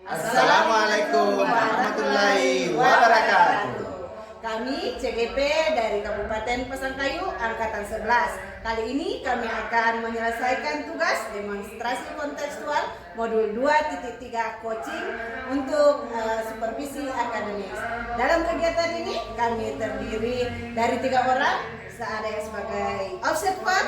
Assalamualaikum warahmatullahi wabarakatuh. Kami CGP dari Kabupaten Pasangkayu Angkatan 11. Kali ini kami akan menyelesaikan tugas demonstrasi kontekstual modul 2.3 coaching untuk supervisi akademis. Dalam kegiatan ini kami terdiri dari 3 orang, ada yang sebagai observer,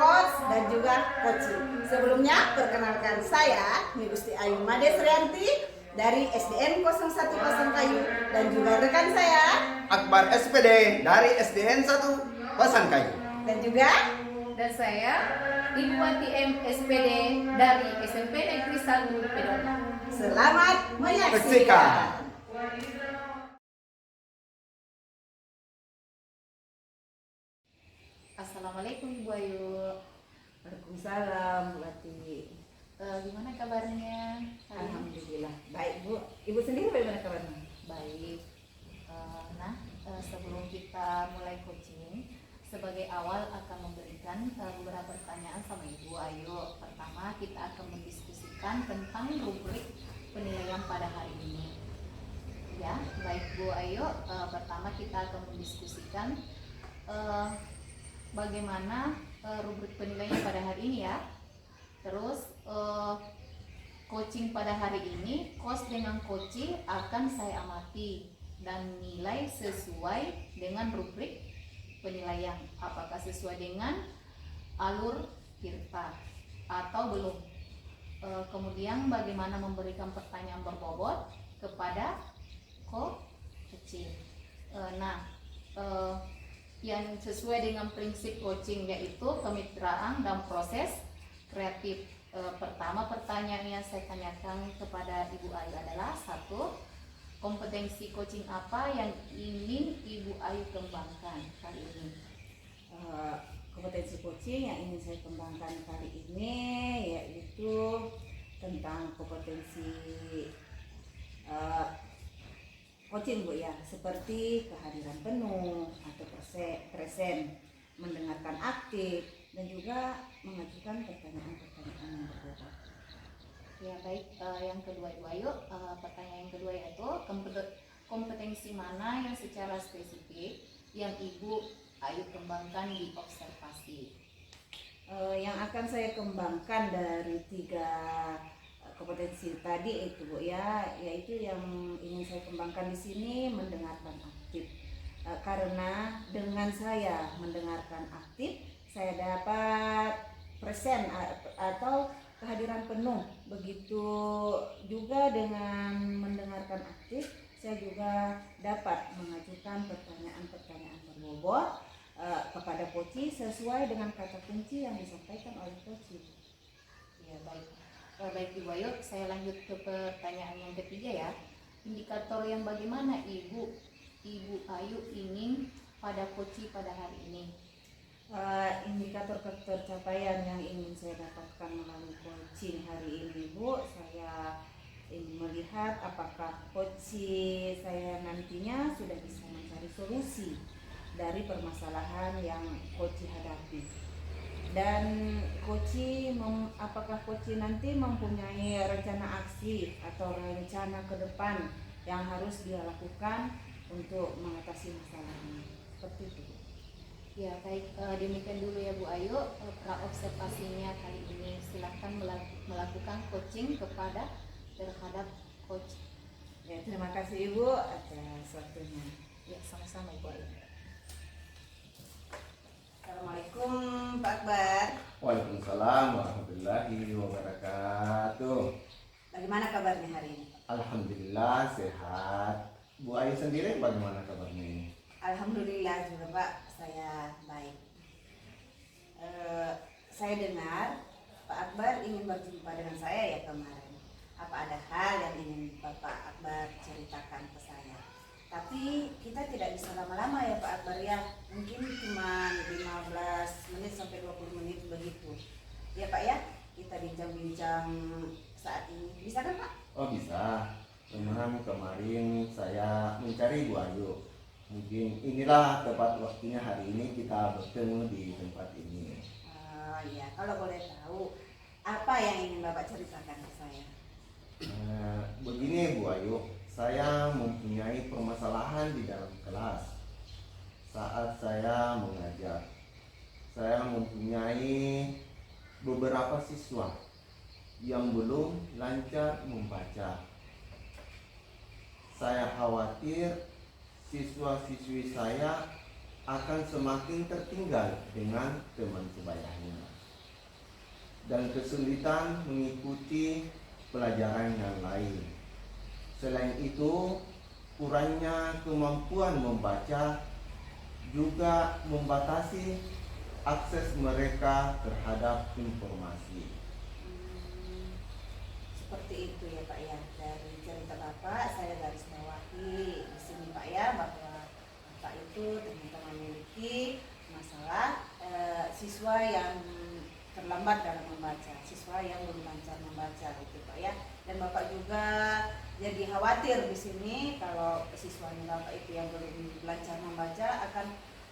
coach, dan juga coaching. Sebelumnya perkenalkan saya Gusti Ayu Made Srianti dari SDN 01 Pasangkayu dan juga rekan saya Akbar SPD dari SDN 1 Pasangkayu. Dan saya Ibu Wati M SPD dari SMP Negeri 1 Pedona. Selamat menyaksikan. Assalamualaikum Ibu Ayu. Waalaikumsalam Bu Wati. Gimana kabarnya? Alhamdulillah baik Bu. Ibu sendiri bagaimana kabarnya? Baik. Sebelum kita mulai coaching, sebagai awal akan memberikan beberapa pertanyaan sama Ibu Ayu. Pertama, kita akan mendiskusikan tentang rubrik penilaian pada hari ini. Ya, baik Bu Ayu. Pertama kita akan mendiskusikan bagaimana rubrik penilaian pada hari ini ya. Terus coaching pada hari ini, coach dengan coaching akan saya amati dan nilai sesuai dengan rubrik penilaian. Apakah sesuai dengan alur Tirta atau belum? Kemudian bagaimana memberikan pertanyaan berbobot kepada coaching. Yang sesuai dengan prinsip coaching yaitu kemitraan dan proses kreatif. Pertama pertanyaan yang saya tanyakan kepada Ibu Ayu adalah 1. Kompetensi coaching apa yang ingin Ibu Ayu kembangkan kali ini? Kompetensi coaching yang ingin saya kembangkan kali ini yaitu tentang kompetensi coaching Bu ya, seperti kehadiran penuh atau present, mendengarkan aktif, dan juga mengajukan pertanyaan-pertanyaan yang berbobot. Ya baik, yang kedua Ibu Ayu, pertanyaan yang kedua yaitu kompetensi mana yang secara spesifik yang Ibu Ayu kembangkan di observasi? Yang akan saya kembangkan dari 3 kompetensi tadi itu Bu ya, yaitu yang ingin saya kembangkan di sini mendengarkan aktif. Karena dengan saya mendengarkan aktif, saya dapat present atau kehadiran penuh. Begitu juga dengan mendengarkan aktif, saya juga dapat mengajukan pertanyaan-pertanyaan berbobot kepada coach sesuai dengan kata kunci yang disampaikan oleh coach. Ya baik Ibu Ayu, saya lanjut ke pertanyaan yang ketiga ya. Indikator yang bagaimana Ibu Ayu ingin pada coach pada hari ini? Indikator tercapaian yang ingin saya dapatkan melalui coaching hari ini Bu, saya ingin melihat apakah coaching saya nantinya sudah bisa mencari solusi dari permasalahan yang coaching hadapi, dan apakah coaching nanti mempunyai rencana aksi atau rencana ke depan yang harus dia lakukan untuk mengatasi masalahnya. Seperti itu. Ya baik, demikian dulu ya Bu Ayu pra-observasinya kali ini. Silahkan melakukan coaching terhadap coach. Ya, terima kasih Ibu atas waktunya. Ya sama-sama Ibu Ayu. Assalamualaikum Pak Akbar. Waalaikumsalam warahmatullahi wabarakatuh. Bagaimana kabarnya hari ini? Alhamdulillah sehat. Bu Ayu sendiri bagaimana kabarnya? Alhamdulillah juga Pak, saya baik. Saya dengar Pak Akbar ingin berjumpa dengan saya ya kemarin. Apa ada hal yang ingin Bapak Akbar ceritakan ke saya? Tapi kita tidak bisa lama-lama ya Pak Akbar ya. Mungkin cuma 15 menit sampai 20 menit begitu. Ya Pak ya, kita bincang-bincang saat ini. Bisa kan Pak? Oh bisa. Memang kemarin saya mencari Bu Ayu. Mungkin inilah tepat waktunya hari ini kita bertemu di tempat ini. Ya, kalau boleh tahu apa yang ingin Bapak ceritakan ke saya? Begini Bu Ayu, saya mempunyai permasalahan di dalam kelas saat saya mengajar. Saya mempunyai beberapa siswa yang belum lancar membaca. Saya khawatir siswa-siswi saya akan semakin tertinggal dengan teman sebayanya dan kesulitan mengikuti pelajaran yang lain. Selain itu, kurangnya kemampuan membaca juga membatasi akses mereka terhadap informasi. Seperti itu ya Pak ya. Dari cerita Bapak saya garis bawahi di sini Pak ya, bahwa Bapak itu ternyata memiliki masalah siswa yang terlambat dalam membaca, siswa yang belum lancar membaca itu Pak ya. Dan Bapak juga jadi khawatir di sini kalau siswanya Bapak itu yang belum lancar membaca akan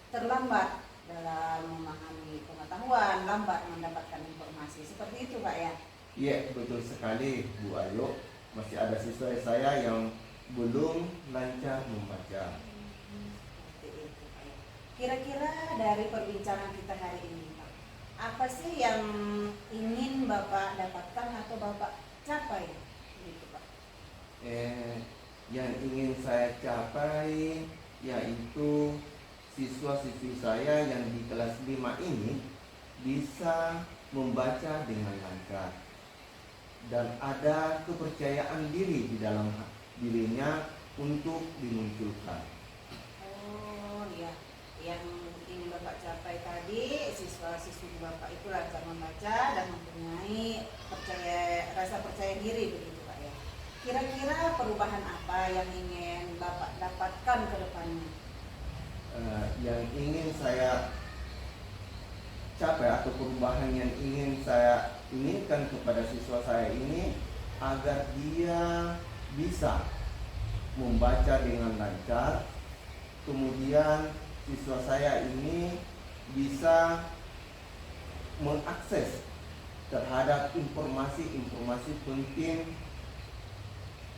terlambat dalam memahami pengetahuan, lambat mendapatkan informasi. Seperti itu Pak ya. Iya, betul sekali Bu Ayu. Masih ada siswa saya yang belum lancar membaca. Seperti itu Pak ya. Kira-kira dari perbincangan kita hari ini Pak, apa sih yang ingin Bapak dapatkan atau Bapak capai gitu Pak? Yang ingin saya capai yaitu siswa-siswi saya yang di kelas 5 ini bisa membaca dengan lancar dan ada kepercayaan diri di dalam dirinya untuk dimunculkan. Oh ya, yang ingin Bapak capai tadi, siswa-siswi Bapak itu lancar membaca dan mempunyai rasa percaya diri begitu Pak ya. Kira-kira perubahan apa yang ingin Bapak dapatkan ke depannya? Yang ingin saya capai atau perubahan yang ingin saya inginkan kepada siswa saya ini agar dia bisa membaca dengan lancar, kemudian siswa saya ini bisa mengakses terhadap informasi-informasi penting,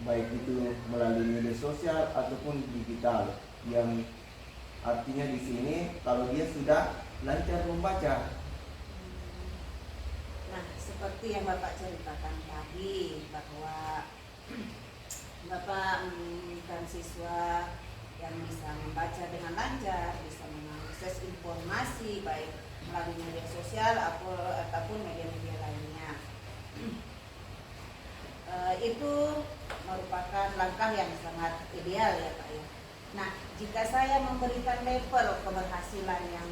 baik itu melalui media sosial ataupun digital, yang artinya di sini kalau dia sudah lancar membaca. Nah, seperti yang Bapak ceritakan tadi bahwa Bapak menginginkan siswa yang bisa membaca dengan lancar, bisa mengakses informasi baik melalui media sosial ataupun media-media lainnya. Itu merupakan langkah yang sangat ideal ya Pak ya. Nah, jika saya memberikan level keberhasilan yang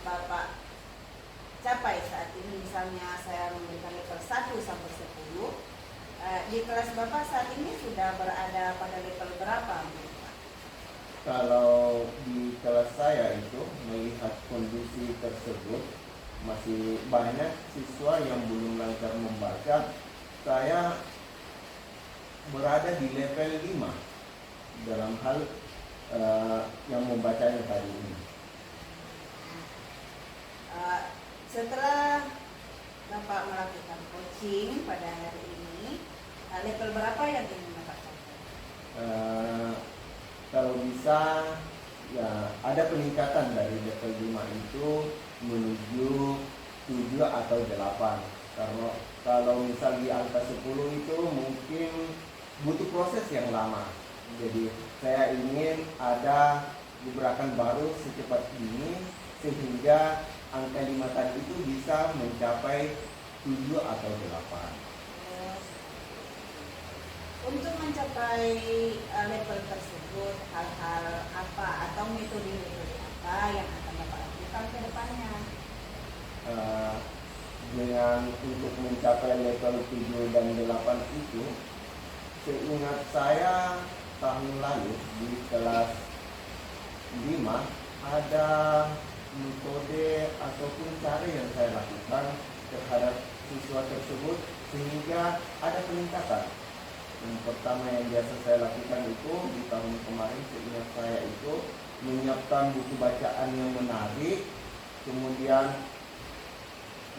Bapak capai saat ini, misalnya saya memberikan level 1 sampai 10, di kelas Bapak saat ini sudah berada pada level berapa? Kalau di kelas saya itu melihat kondisi tersebut masih banyak siswa yang belum lancar membaca, saya berada di level 5 dalam hal yang membacanya tadi ini. Setelah Bapak melakukan coaching pada hari ini, level berapa yang ingin Bapak capai? Kalau bisa ya ada peningkatan dari level 5 itu menuju 7 atau 8. Karena kalau misal di angka 10 itu mungkin butuh proses yang lama. Jadi saya ingin ada gebrakan baru secepat ini sehingga angka 5 tadi itu bisa mencapai 7 atau 8. Untuk mencapai level tersebut, hal-hal apa atau metode-metode apa yang akan Bapak lakukan ke depannya? Dengan untuk mencapai level 7 dan 8 itu, seingat saya tahun lalu di kelas 5 ada metode ataupun cara yang saya lakukan terhadap siswa tersebut sehingga ada peningkatan. Yang pertama yang biasa saya lakukan itu di tahun kemarin, seingat saya itu menyiapkan buku bacaan yang menarik, kemudian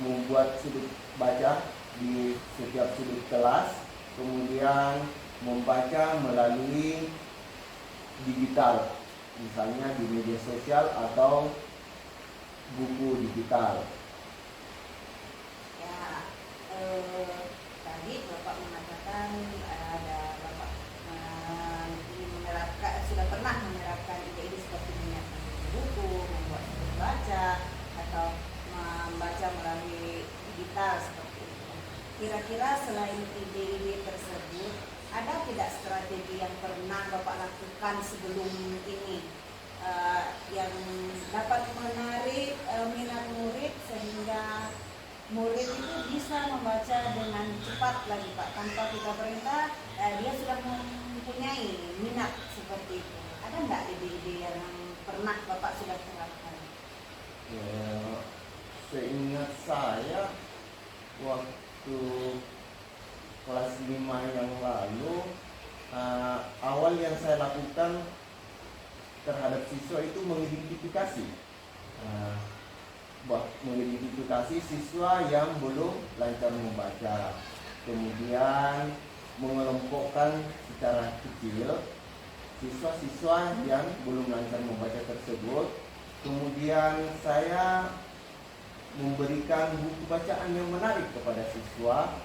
membuat sudut baca di setiap sudut kelas, kemudian membaca melalui digital, misalnya di media sosial atau buku digital. Ya, tadi Bapak mengatakan ada Bapak menerapkan, sudah pernah menerapkan ide-ide seperti menyiapkan buku, membuat buku baca, atau membaca melalui digital seperti itu. Kira-kira selain ide-ide tersebut, ada tidak strategi yang pernah Bapak lakukan sebelum ini yang dapat menarik minat murid sehingga murid itu bisa membaca dengan cepat lagi Pak, tanpa kita perintah dia sudah mempunyai minat seperti itu. Ada enggak ide-ide yang pernah Bapak sudah terapkan? Seingat saya waktu kelas 5 yang lalu, awal yang saya lakukan terhadap siswa itu mengidentifikasi mengidentifikasi siswa yang belum lancar membaca, kemudian mengelompokkan secara kecil siswa-siswa yang belum lancar membaca tersebut, kemudian saya memberikan buku bacaan yang menarik kepada siswa.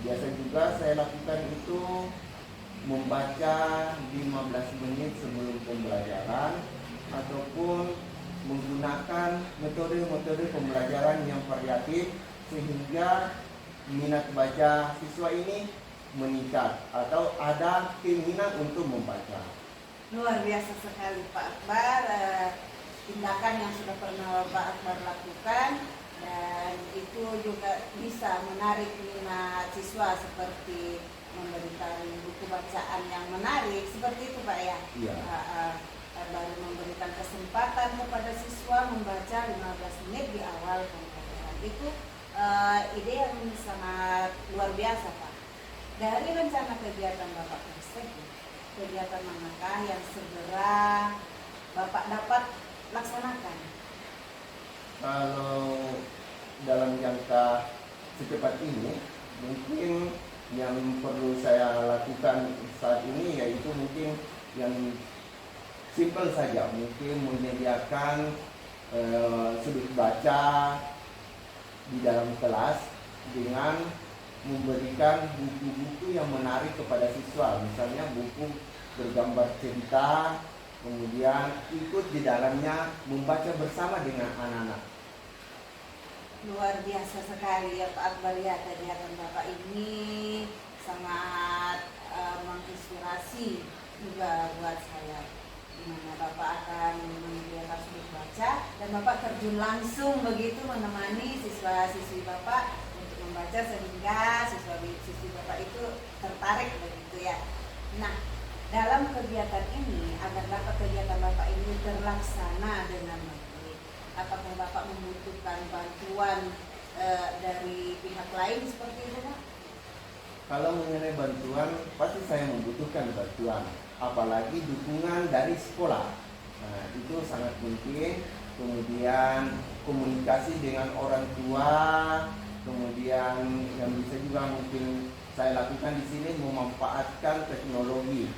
Biasa juga saya lakukan itu membaca 15 menit sebelum pembelajaran, ataupun menggunakan metode-metode pembelajaran yang variatif sehingga minat baca siswa ini meningkat atau ada keinginan untuk membaca. Luar biasa sekali Pak Akbar, tindakan yang sudah pernah Pak Akbar lakukan, dan itu juga bisa menarik minat siswa seperti memberikan buku bacaan yang menarik seperti itu Pak ya. Iya. Baru memberikan kesempatan kepada siswa membaca 15 menit di awal pembelajaran. Itu ide yang sangat luar biasa Pak. Dari rencana kegiatan Bapak tersebut, kegiatan manakah yang segera Bapak dapat laksanakan? Kalau dalam jangka secepat ini, mungkin yang perlu saya lakukan saat ini yaitu mungkin yang simpel saja, mungkin menyediakan sudut baca di dalam kelas dengan memberikan buku-buku yang menarik kepada siswa, misalnya buku bergambar cerita, kemudian ikut di dalamnya membaca bersama dengan anak-anak. Luar biasa sekali ya Pak Akbar ya, kegiatan Bapak ini sangat menginspirasi juga buat saya, di mana Bapak akan menyediakan sudut baca dan Bapak terjun langsung begitu menemani siswa-siswi Bapak untuk membaca sehingga siswa-siswi Bapak itu tertarik begitu ya. Nah, dalam kegiatan ini, agar dapat kegiatan Bapak ini terlaksana dengan baik, apakah Bapak membutuhkan bantuan dari pihak lain seperti itu Pak? Kalau mengenai bantuan, pasti saya membutuhkan bantuan, apalagi dukungan dari sekolah. Nah, itu sangat penting. Kemudian komunikasi dengan orang tua, kemudian yang bisa juga mungkin saya lakukan di sini memanfaatkan teknologi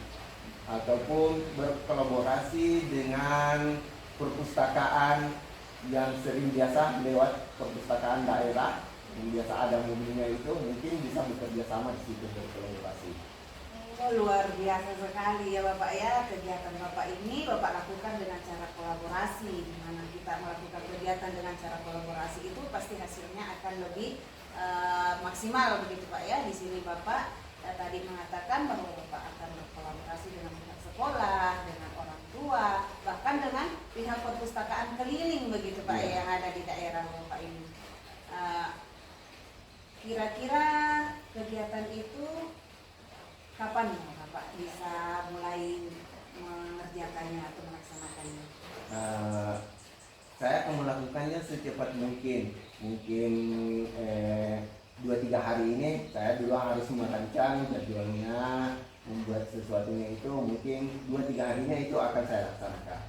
ataupun berkolaborasi dengan perpustakaan yang sering biasa lewat perpustakaan daerah yang biasa ada mobilnya, itu mungkin bisa bekerja sama di situ berkolaborasi. Oh, luar biasa sekali ya Bapak ya, kegiatan Bapak ini Bapak lakukan dengan cara kolaborasi, di mana kita melakukan kegiatan dengan cara kolaborasi itu pasti hasilnya akan lebih maksimal begitu Pak ya. Di sini Bapak tadi mengatakan bahwa Bapak akan berkolaborasi dengan pihak sekolah, dengan orang tua, bahkan dengan pihak perpustakaan keliling begitu Pak ya, yang ada di daerah Bapak ini. Kira-kira kegiatan itu kapan Bapak bisa mulai mengerjakannya atau melaksanakannya? Saya akan melakukannya secepat mungkin. Mungkin 2-3 hari ini saya dulu harus merancang jadwalnya, membuat sesuatunya itu mungkin 2-3 harinya itu akan saya laksanakan.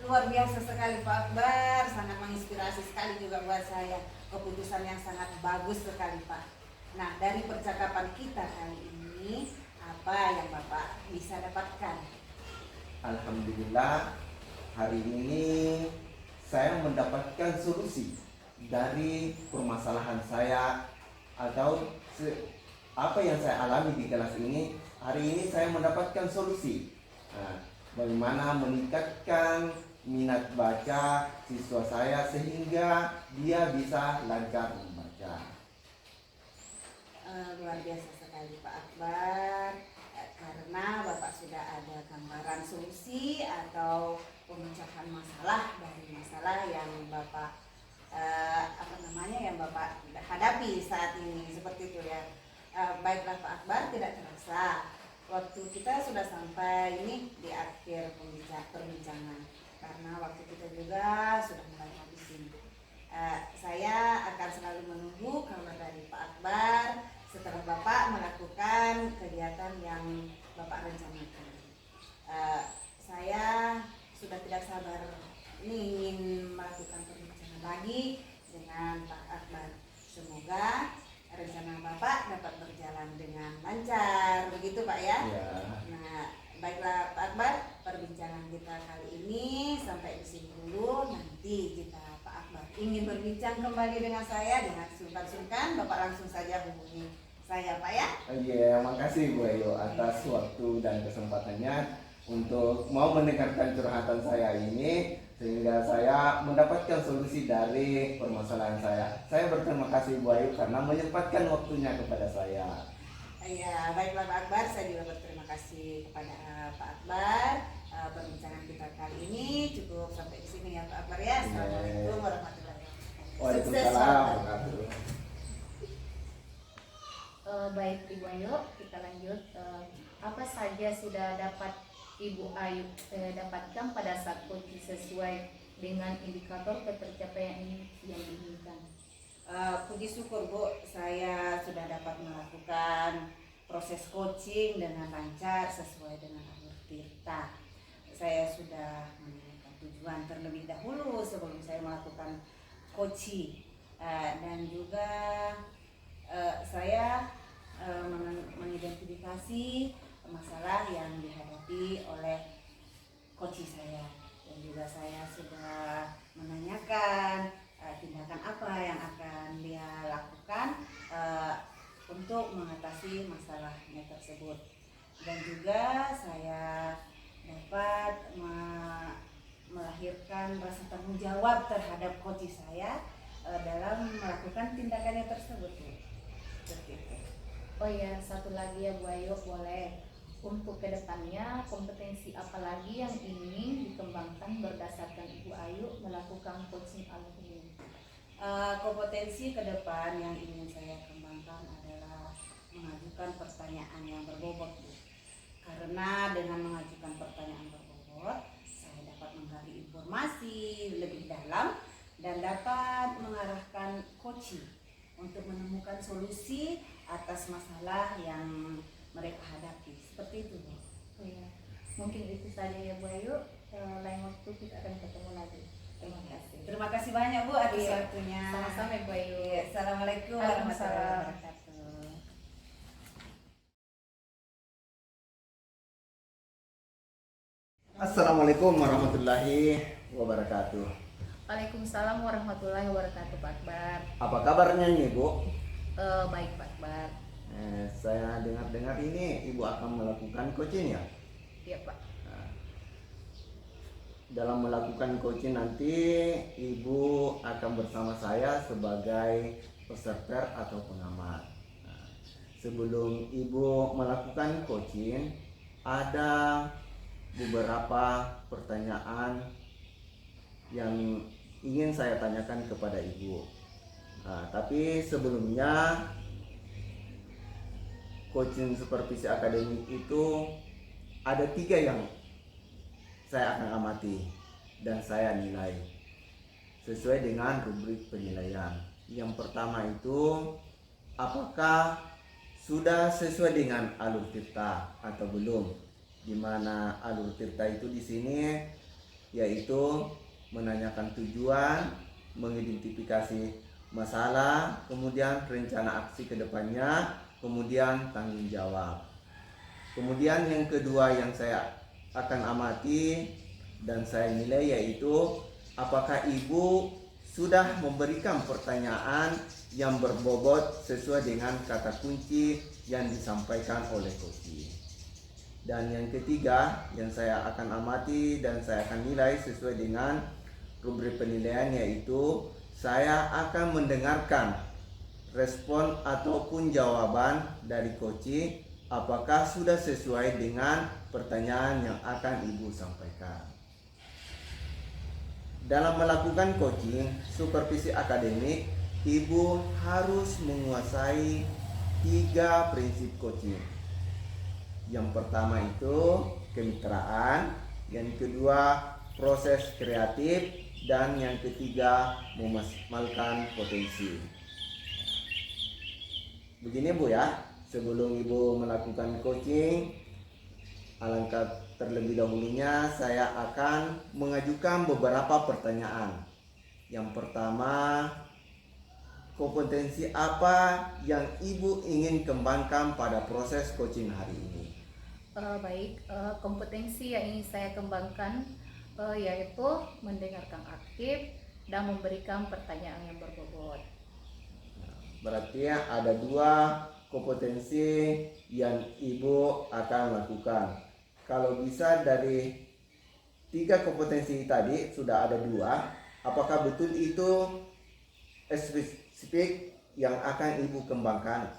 Luar biasa sekali Pak Akbar, sangat menginspirasi sekali juga buat saya. Keputusan yang sangat bagus sekali Pak. Nah, dari percakapan kita kali ini, apa yang Bapak bisa dapatkan? Alhamdulillah, hari ini saya mendapatkan solusi dari permasalahan saya atau apa yang saya alami di kelas ini. Hari ini saya mendapatkan solusi. Nah, bagaimana meningkatkan minat baca siswa saya sehingga dia bisa lancar membaca. Luar biasa sekali Pak Akbar. Karena Bapak sudah ada gambaran solusi atau pemecahan masalah dari masalah yang Bapak yang Bapak hadapi saat ini, seperti itu ya. Baiklah Pak Akbar, tidak terasa waktu kita sudah sampai ini di akhir perbincangan, karena waktu kita juga sudah mulai habis ini. Saya akan selalu menunggu kabar dari Pak Akbar setelah Bapak melakukan kegiatan yang Bapak rencanakan. Saya sudah tidak sabar ini ingin melakukan perbincangan lagi dengan Pak Akbar. Semoga rencana Bapak dapat berjalan dengan lancar, begitu Pak ya? Ya. Nah, baiklah Pak Akbar, perbincangan kita kali ini sampai di sini dulu. Nanti jika Pak Akbar ingin berbincang kembali dengan saya, dengan sungkan-sungkan Bapak langsung saja hubungi saya Pak ya. Iya, makasih Bu Ayu atas waktu dan kesempatannya untuk mau mendengarkan curhatan saya ini, sehingga saya mendapatkan solusi dari permasalahan saya. Saya berterima kasih Bu Ayu karena menyempatkan waktunya kepada saya. Iya, baiklah Pak Akbar, saya juga berterima kasih kepada Pak Akbar. Perbincangan kita kali ini cukup sampai di sini ya Pak Akbar ya. Assalamualaikum warahmatullahi wabarakatuh. Waalaikumsalam Sukses, Pak. warahmatullahi. Baik Ibu Ayu, kita lanjut. Apa saja sudah dapat Ibu Ayu dapatkan pada saat coaching sesuai dengan indikator ketercapaian ini yang diinginkan? Puji syukur Bu, saya sudah dapat melakukan proses coaching dengan lancar sesuai dengan alur tirta. Saya sudah menentukan tujuan terlebih dahulu sebelum saya melakukan coaching, dan juga saya mengidentifikasi masalah yang dihadapi oleh coach saya, dan juga saya sudah menanyakan tindakan apa yang akan dia lakukan untuk mengatasi masalahnya tersebut, dan juga saya dapat melahirkan rasa tanggung jawab terhadap coach saya dalam melakukan tindakannya tersebut. Seperti itu. Oh ya, satu lagi ya Bu Ayu, boleh. Untuk kedepannya, kompetensi apa lagi yang ingin dikembangkan berdasarkan Ibu Ayu melakukan coaching alur ini? Kompetensi ke depan yang ingin saya kembangkan adalah mengajukan pertanyaan yang berbobot, Bu. Karena dengan mengajukan pertanyaan berbobot, saya dapat menggali informasi lebih dalam dan dapat mengarahkan coaching untuk menemukan solusi atas masalah yang mereka hadapi. Seperti itu, Bu. Oh ya, mungkin itu saja ya Bu Ayu. Lain waktu kita akan ketemu lagi. Terima kasih. Terima kasih banyak Bu atas Iya. waktunya. Sama-sama Bu Ayu. Iya, Assalamualaikum warahmatullahi wabarakatuh. Assalamualaikum warahmatullahi wabarakatuh. Waalaikumsalam warahmatullahi wabarakatuh Pak Akbar. Apa kabarnya nih Bu? Baik Pak Akbar. Saya dengar-dengar ini Ibu akan melakukan coaching ya? Iya Pak. Dalam melakukan coaching nanti Ibu akan bersama saya sebagai peserta atau pengamat. Sebelum Ibu melakukan coaching, ada beberapa pertanyaan yang ingin saya tanyakan kepada Ibu. Tapi sebelumnya, coaching supervisi akademik itu ada 3 yang saya akan amati dan saya nilai sesuai dengan rubrik penilaian. Yang pertama itu, apakah sudah sesuai dengan alur tirta atau belum? Di mana alur tirta itu di sini yaitu menanyakan tujuan, mengidentifikasi masalah, kemudian rencana aksi ke depannya, kemudian tanggung jawab. Kemudian yang kedua yang saya akan amati dan saya nilai yaitu apakah ibu sudah memberikan pertanyaan yang berbobot sesuai dengan kata kunci yang disampaikan oleh coaching. Dan yang ketiga yang saya akan amati dan saya akan nilai sesuai dengan rubrik penilaian yaitu saya akan mendengarkan respon ataupun jawaban dari coaching apakah sudah sesuai dengan pertanyaan yang akan ibu sampaikan. Dalam melakukan coaching supervisi akademik, ibu harus menguasai 3 prinsip coaching. Yang pertama itu kemitraan, yang kedua proses kreatif, dan yang ketiga memaksimalkan potensi. Begini Bu ya, sebelum ibu melakukan coaching, alangkah terlebih dahulunya saya akan mengajukan beberapa pertanyaan. Yang pertama, kompetensi apa yang ibu ingin kembangkan pada proses coaching hari ini? Kompetensi yang ingin saya kembangkan yaitu mendengarkan aktif dan memberikan pertanyaan yang berbobot. Berarti ada 2 kompetensi yang ibu akan lakukan. Kalau bisa dari 3 kompetensi tadi sudah ada 2, apakah betul itu spesifik yang akan ibu kembangkan?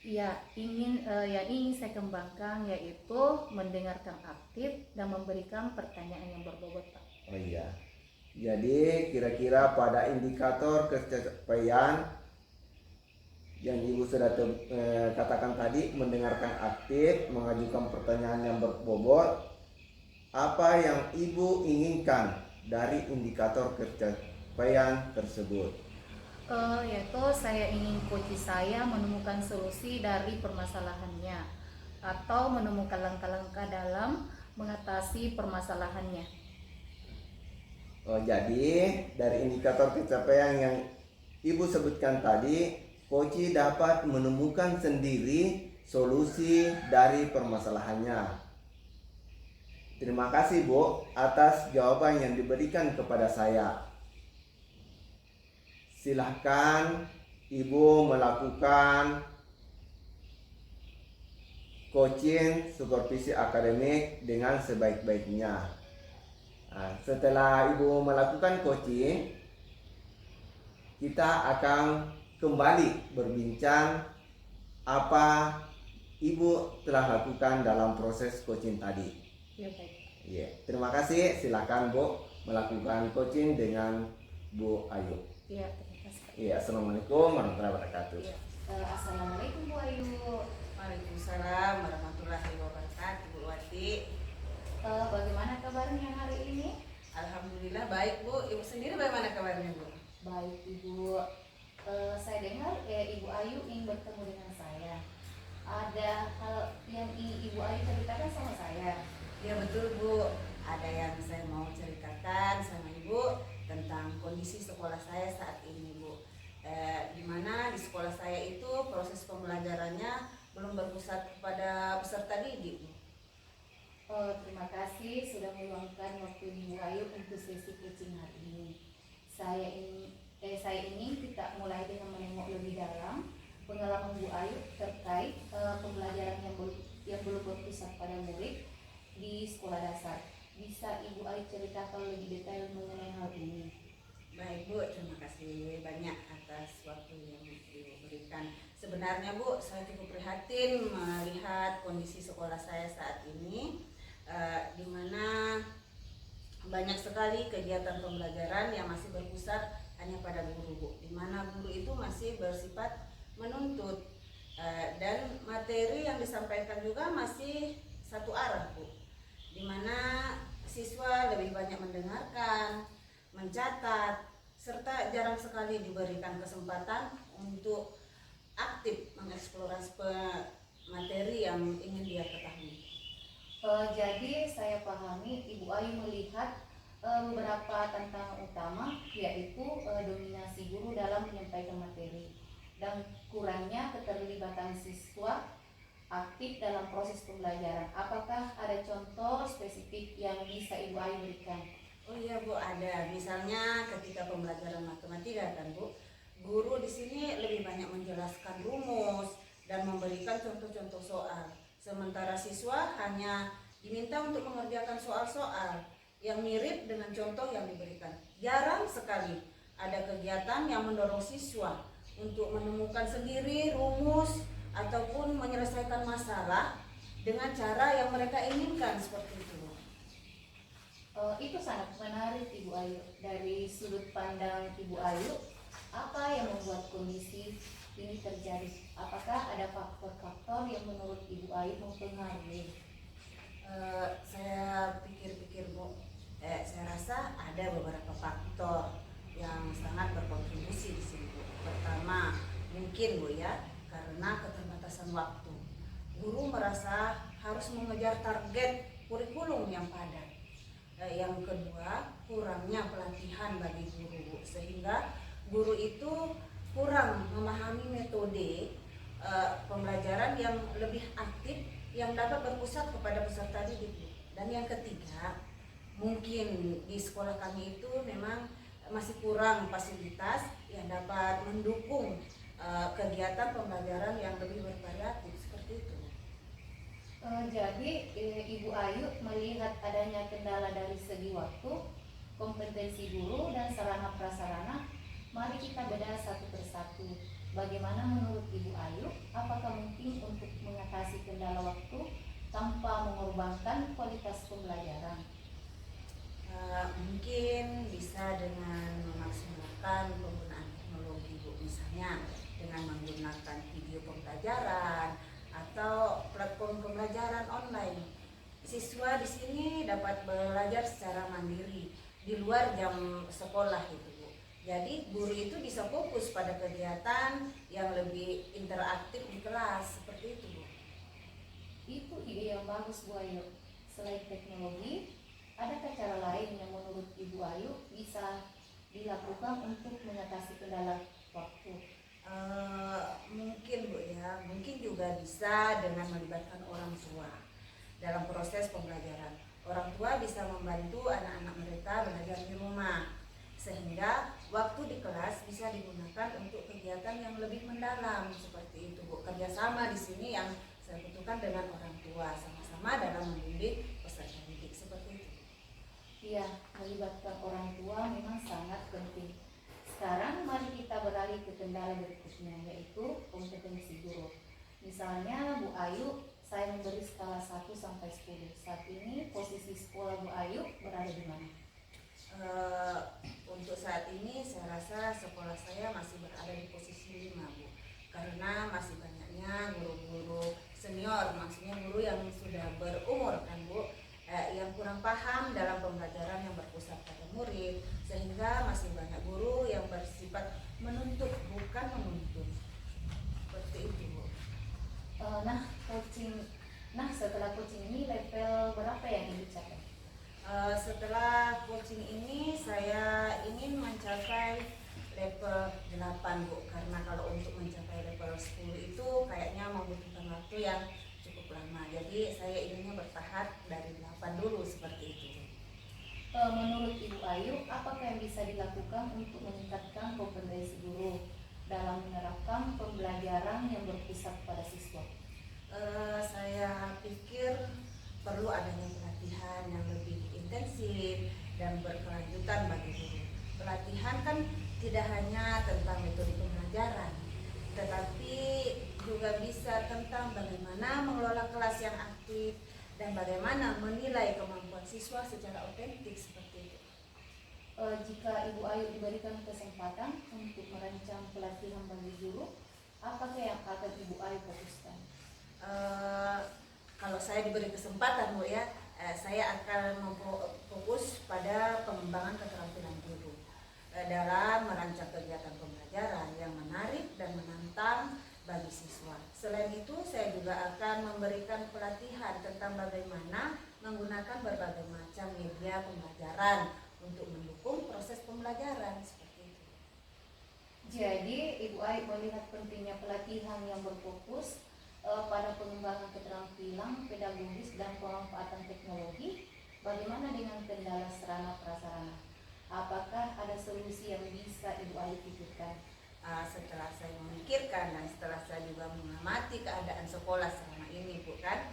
Ya, yang ingin saya kembangkan yaitu mendengarkan aktif dan memberikan pertanyaan yang berbobot, Pak. Oh iya. Jadi kira-kira pada indikator kecapean yang ibu sudah katakan tadi, mendengarkan aktif, mengajukan pertanyaan yang berbobot, apa yang ibu inginkan dari indikator kecapean tersebut? Yaitu saya ingin coach saya menemukan solusi dari permasalahannya atau menemukan langkah-langkah dalam mengatasi permasalahannya. Oh, jadi dari indikator pencapaian yang ibu sebutkan tadi, coach dapat menemukan sendiri solusi dari permasalahannya. Terima kasih Bu atas jawaban yang diberikan kepada saya. Silahkan ibu melakukan coaching supervisi akademik dengan sebaik-baiknya. Nah, setelah ibu melakukan coaching, kita akan kembali berbincang apa ibu telah lakukan dalam proses coaching tadi. Ya, baik. Iya, terima kasih. Silakan Bu melakukan coaching dengan Bu Ayu. Ya, terima kasih. Iya, assalamualaikum warahmatullahi wabarakatuh. Ya. Assalamualaikum Bu Ayu. Waalaikumsalam warahmatullahi wabarakatuh, Bu Wati. Bagaimana kabarnya hari ini? Alhamdulillah baik Bu. Ibu sendiri bagaimana kabarnya Bu? Baik Ibu. Saya dengar Ibu Ayu ingin bertemu dengan saya. Ada hal yang ingin Ibu Ayu ceritakan sama saya? Ya betul Bu. Ada yang saya mau ceritakan sama Ibu tentang kondisi sekolah saya saat ini Bu. Dimana di sekolah saya itu proses pembelajarannya belum berpusat kepada peserta didik Bu. Terima kasih sudah meluangkan waktu Ibu Ayu untuk sesi coaching hari ini. Saya ingin kita mulai dengan menengok lebih dalam pengalaman Bu Ayu terkait pembelajaran yang belum berpusat pada murid di sekolah dasar. Bisa Ibu Ayu ceritakan lebih detail mengenai hal ini? Baik Bu, terima kasih banyak atas waktu yang Ibu berikan. Sebenarnya Bu, saya cukup prihatin melihat kondisi sekolah saya saat ini, di mana banyak sekali kegiatan pembelajaran yang masih berpusat hanya pada guru Bu, di mana guru itu masih bersifat menuntut, dan materi yang disampaikan juga masih satu arah Bu, di mana siswa lebih banyak mendengarkan, mencatat, serta jarang sekali diberikan kesempatan untuk aktif mengeksplorasi materi yang ingin dia ketahui. Jadi saya pahami Ibu Ayu melihat beberapa tantangan utama, yaitu dominasi guru dalam menyampaikan materi dan kurangnya keterlibatan siswa aktif dalam proses pembelajaran. Apakah ada contoh spesifik yang bisa Ibu Ayu berikan? Oh iya Bu, ada. Misalnya ketika pembelajaran matematika kan Bu, guru di sini lebih banyak menjelaskan rumus dan memberikan contoh-contoh soal. Sementara siswa hanya diminta untuk mengerjakan soal-soal yang mirip dengan contoh yang diberikan. Jarang sekali ada kegiatan yang mendorong siswa untuk menemukan sendiri rumus ataupun menyelesaikan masalah dengan cara yang mereka inginkan seperti itu. Itu sangat menarik Ibu Ayu. Dari sudut pandang Ibu Ayu, apa yang membuat kondisi ini terjadi? Apakah ada faktor-faktor yang menurut Ibu Ayu mempengaruhi? Saya pikir-pikir Bu, saya rasa ada beberapa faktor yang sangat berkontribusi di sini Bu. Pertama, mungkin Bu ya, karena keterbatasan waktu. Guru merasa harus mengejar target kurikulum yang padat. Yang kedua, kurangnya pelatihan bagi guru Bu, sehingga guru itu kurang memahami metode pembelajaran yang lebih aktif yang dapat berpusat kepada peserta didik Bu. Dan yang ketiga, mungkin di sekolah kami itu memang masih kurang fasilitas yang dapat mendukung kegiatan pembelajaran yang lebih bervariatif seperti itu. Jadi Ibu Ayu melihat adanya kendala dari segi waktu, kompetensi guru, dan sarana prasarana. Mari kita bedah satu persatu. Bagaimana menurut Ibu Ayu? Apakah mungkin untuk mengatasi kendala waktu tanpa mengorbankan kualitas pembelajaran? Mungkin bisa dengan memaksimalkan penggunaan teknologi Bu, misalnya dengan menggunakan video pembelajaran atau platform pembelajaran online. Siswa di sini dapat belajar secara mandiri di luar jam sekolah itu Bu. Jadi guru itu bisa fokus pada kegiatan yang lebih interaktif di kelas seperti itu Bu. Itu ide yang bagus Bu Ayu. Selain teknologi, adakah cara lain yang menurut Ibu Ayu bisa dilakukan untuk mengatasi kendala waktu? Mungkin Bu ya, mungkin juga bisa dengan melibatkan orang tua dalam proses pembelajaran. Orang tua bisa membantu anak-anak mereka belajar di rumah, sehingga waktu di kelas bisa digunakan untuk kegiatan yang lebih mendalam seperti itu Bu. Kerjasama di sini yang saya butuhkan dengan orang tua, sama-sama dalam mendidik peserta didik seperti itu. Iya, melibatkan orang tua memang sangat penting. Sekarang mari kita beralih ke kendala berikutnya, yaitu kompetensi guru. Misalnya Bu Ayu, saya memberi skala 1 sampai 10. Saat ini posisi sekolah Bu Ayu berada di mana? Untuk saat ini saya rasa sekolah saya masih berada di posisi 5 Bu, karena masih banyaknya guru-guru senior, maksudnya guru yang sudah berumur kan Bu, yang kurang paham dalam pembelajaran yang berpusat pada murid, sehingga masih banyak guru yang bersifat menuntut bukan menuntut seperti itu Bu. Setelah coaching ini level berapa yang ingin dicapai? Setelah coaching ini saya ingin mencapai level 8 Bu, karena kalau untuk mencapai level 10 itu kayaknya membutuhkan waktu yang cukup lama, jadi saya inginnya bertahap dari 8 dulu seperti itu. Menurut Ibu Ayu, apakah yang bisa dilakukan untuk meningkatkan kompetensi guru dalam menerapkan pembelajaran yang berpusat pada siswa? Saya pikir perlu adanya pelatihan yang lebih intensif dan berkelanjutan bagi guru. Pelatihan kan tidak hanya tentang metode pembelajaran, tetapi juga bisa tentang bagaimana mengelola kelas yang aktif dan bagaimana menilai kemampuan siswa secara otentik seperti itu. Jika Ibu Ayu diberikan kesempatan untuk merancang pelatihan bagi guru, apakah yang akan Ibu Ayu fokuskan? Kalau saya diberi kesempatan Bu ya, saya akan fokus pada pengembangan keterampilan guru dalam merancang kegiatan pembelajaran yang menarik dan menantang bagi siswa. Selain itu, saya juga akan memberikan pelatihan tentang bagaimana menggunakan berbagai macam media pembelajaran Jadi Ibu Ai melihat pentingnya pelatihan yang berfokus pada pengembangan keterampilan pedagogis dan pemanfaatan teknologi. Bagaimana dengan kendala sarana prasarana? Apakah ada solusi yang bisa Ibu Ai pikirkan? Setelah saya memikirkan dan setelah saya juga mengamati keadaan sekolah selama ini, Bu, kan,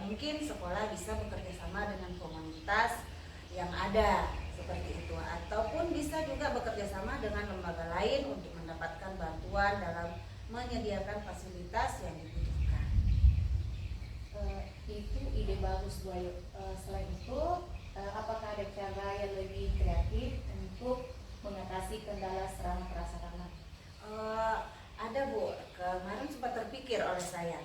mungkin sekolah bisa bekerja sama dengan komunitas yang ada seperti itu, ataupun bisa juga bekerja sama dengan lembaga lain untuk mendapatkan bantuan dalam menyediakan fasilitas yang dibutuhkan. Itu ide bagus, Bu Ayu. Selain itu, apakah ada cara yang lebih kreatif untuk mengatasi kendala sarana prasarana? Ada, Bu, kemarin sempat terpikir oleh saya,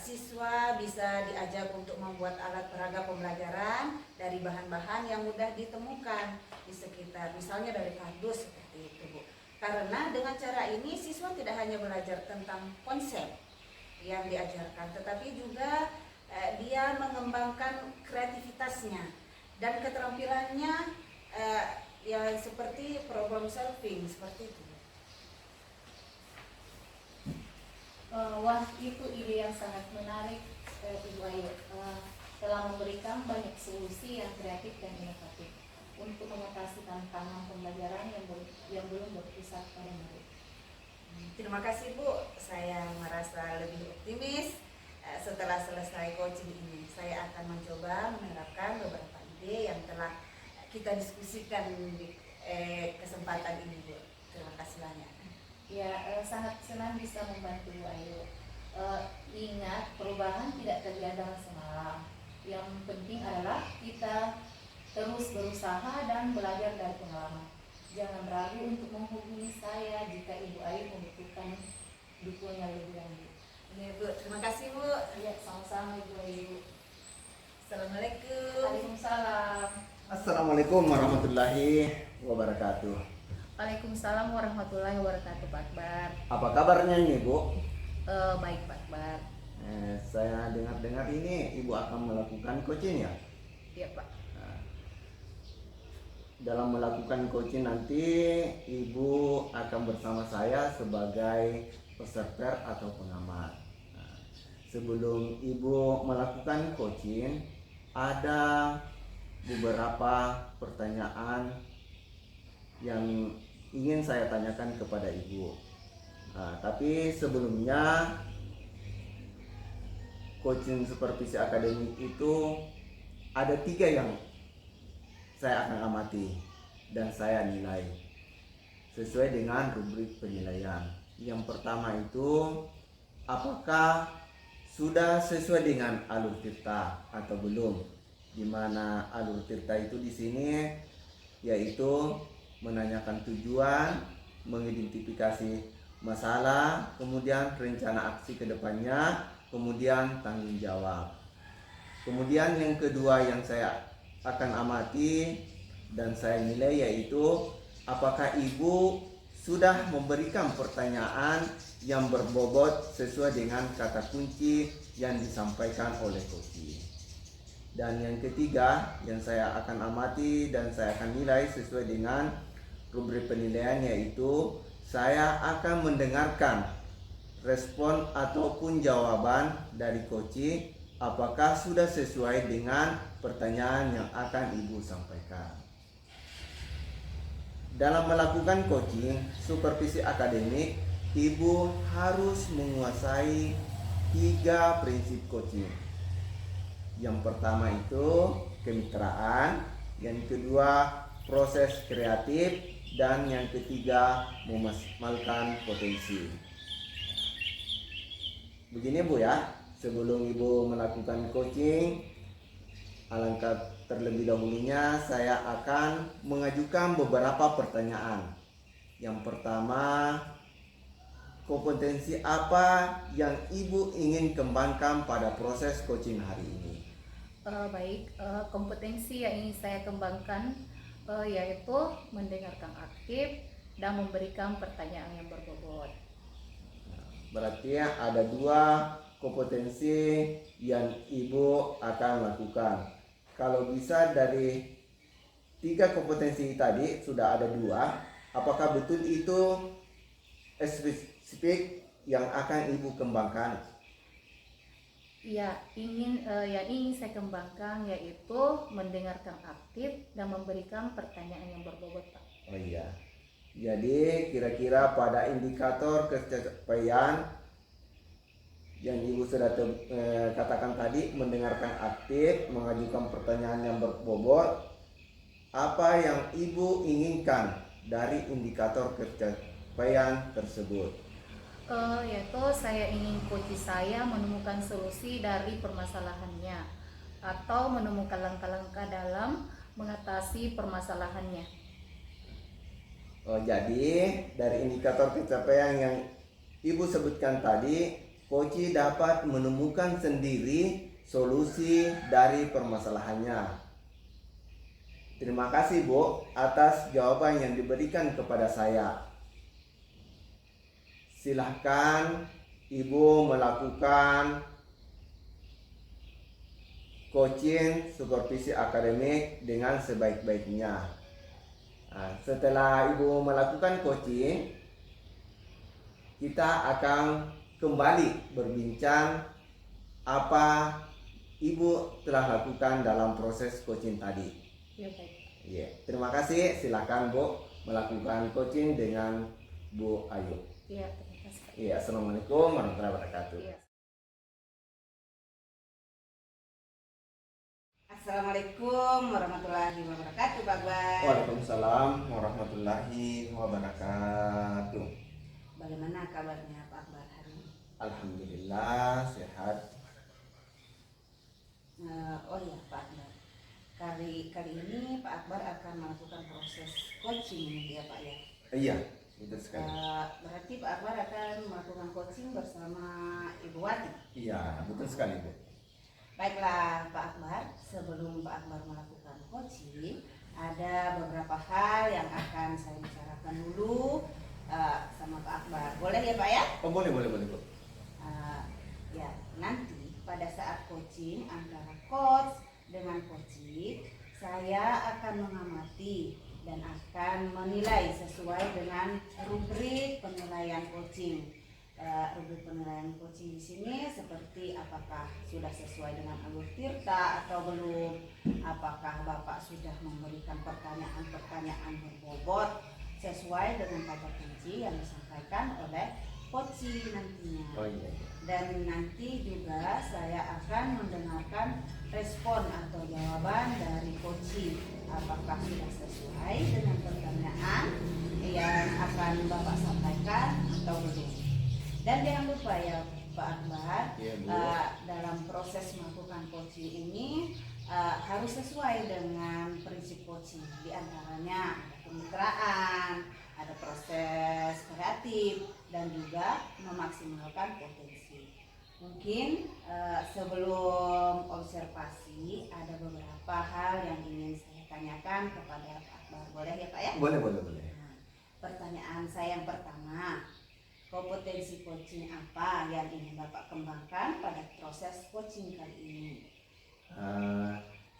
siswa bisa diajak untuk membuat alat peraga pembelajaran dari bahan-bahan yang mudah ditemukan di sekitar, misalnya dari kardus seperti itu, Bu. Karena dengan cara ini siswa tidak hanya belajar tentang konsep yang diajarkan, tetapi juga dia mengembangkan kreativitasnya dan keterampilannya, ya seperti problem solving seperti itu. Wah, itu ide yang sangat menarik, Ibu Ayu. Telah memberikan banyak solusi yang kreatif dan inovatif untuk mengatasi tantangan pembelajaran yang belum berpusat pada murid. Terima kasih, Bu, saya merasa lebih optimis setelah selesai coaching ini. Saya akan mencoba menerapkan beberapa ide yang telah kita diskusikan di kesempatan ini, Bu. Terima kasih banyak. Ya, sangat senang bisa membantu Bu Ayu. Ingat, perubahan tidak terjadi dalam semalam. Yang penting adalah kita terus berusaha dan belajar dari pengalaman. Jangan ragu untuk menghubungi saya jika Ibu Ayu membutuhkan dukungan lebih lanjut. Ini, Bu, terima kasih, Bu. Ya, sama-sama Ibu Ayu. Assalamualaikum. Waalaikumsalam. Assalamualaikum warahmatullahi wabarakatuh. Waalaikumsalam warahmatullahi wabarakatuh, Pak Akbar. Apa kabarnya ini, Bu? Baik, Pak Akbar. Saya dengar-dengar ini Ibu akan melakukan coaching ya? Iya, Pak. Dalam melakukan coaching nanti Ibu akan bersama saya sebagai peserta atau pengamat. Sebelum Ibu melakukan coaching, ada beberapa pertanyaan yang ingin saya tanyakan kepada Ibu. Tapi sebelumnya, coaching supervisi akademik itu ada 3 yang saya akan amati dan saya nilai sesuai dengan rubrik penilaian. Yang pertama itu, apakah sudah sesuai dengan alur tirta atau belum? Di mana alur tirta itu di sini yaitu menanyakan tujuan, mengidentifikasi masalah, kemudian rencana aksi ke depannya, kemudian tanggung jawab. Kemudian yang kedua yang saya akan amati dan saya nilai yaitu apakah Ibu sudah memberikan pertanyaan yang berbobot sesuai dengan kata kunci yang disampaikan oleh coach. Dan yang ketiga yang saya akan amati dan saya akan nilai sesuai dengan rubrik penilaian yaitu saya akan mendengarkan respon ataupun jawaban dari coach apakah sudah sesuai dengan pertanyaan yang akan Ibu sampaikan. Dalam melakukan coaching supervisi akademik, Ibu harus menguasai 3 prinsip coaching. Yang pertama itu kemitraan, yang kedua proses kreatif, dan yang ketiga memaksimalkan potensi. Begini Bu ya, sebelum Ibu melakukan coaching, alangkah terlebih dahulunya saya akan mengajukan beberapa pertanyaan. Yang pertama, kompetensi apa yang Ibu ingin kembangkan pada proses coaching hari ini? Kompetensi yang ingin saya kembangkan yaitu mendengarkan aktif dan memberikan pertanyaan yang berbobot. Berarti ada 2 kompetensi yang Ibu akan lakukan. Kalau bisa dari 3 kompetensi tadi sudah ada 2, apakah betul itu spesifik yang akan Ibu kembangkan? Ya, yang ingin saya kembangkan yaitu mendengarkan aktif dan memberikan pertanyaan yang berbobot, Pak. Oh iya. Jadi kira-kira pada indikator kecapean yang Ibu sudah katakan tadi, mendengarkan aktif, mengajukan pertanyaan yang berbobot, apa yang Ibu inginkan dari indikator pencapaian tersebut? Yaitu saya ingin coach saya menemukan solusi dari permasalahannya atau menemukan langkah-langkah dalam mengatasi permasalahannya. Oh, jadi dari indikator pencapaian yang Ibu sebutkan tadi, coach dapat menemukan sendiri solusi dari permasalahannya. Terima kasih Bu atas jawaban yang diberikan kepada saya. Silahkan Ibu melakukan coaching supervisi akademik dengan sebaik-baiknya. Nah, setelah Ibu melakukan coaching, kita akan kembali berbincang apa Ibu telah lakukan dalam proses coaching tadi. Ya, baik. Iya, terima kasih. Silakan Bu melakukan coaching dengan Bu Ayu. Iya, terima kasih, Pak. Iya, assalamualaikum warahmatullahi wabarakatuh. Iya. Assalamualaikum warahmatullahi wabarakatuh, Pak Akbar. Waalaikumsalam warahmatullahi wabarakatuh. Bagaimana kabarnya Pak Akbar hari ini? Alhamdulillah sehat. Oh iya Pak Akbar, kali ini Pak Akbar akan melakukan proses coaching ya Pak ya. Iya, betul sekali. Berarti Pak Akbar akan melakukan coaching bersama Ibu Wati. Iya, betul sekali Bu. Baiklah Pak Akbar, sebelum Pak Akbar melakukan coaching, ada beberapa hal yang akan saya bicarakan dulu sama Pak Akbar. Boleh ya Pak ya? Oh, boleh Bu. Ya, nanti pada saat coaching antara coach dengan coaching, saya akan mengamati dan akan menilai sesuai dengan rubrik penilaian coaching. Rubrik penilaian coaching di sini seperti apakah sudah sesuai dengan alur tirta atau belum, apakah Bapak sudah memberikan pertanyaan-pertanyaan berbobot sesuai dengan kata kunci yang disampaikan oleh coaching nantinya. Oh iya. Dan nanti juga saya akan mendengarkan respon atau jawaban dari coaching, apakah sudah sesuai dengan pertanyaan yang akan Bapak sampaikan atau belum. Dan jangan lupa ya Pak Akbar, Iya, Bu. dalam proses melakukan coaching ini harus sesuai dengan prinsip coaching. Di antaranya ada kemitraan, ada proses kreatif, dan juga memaksimalkan potensi. Mungkin sebelum observasi ada beberapa hal yang ingin saya tanyakan kepada Pak Akbar. Boleh ya Pak ya? Boleh. Nah, pertanyaan saya yang pertama, kompetensi coaching apa yang ingin Bapak kembangkan pada proses coaching kali ini?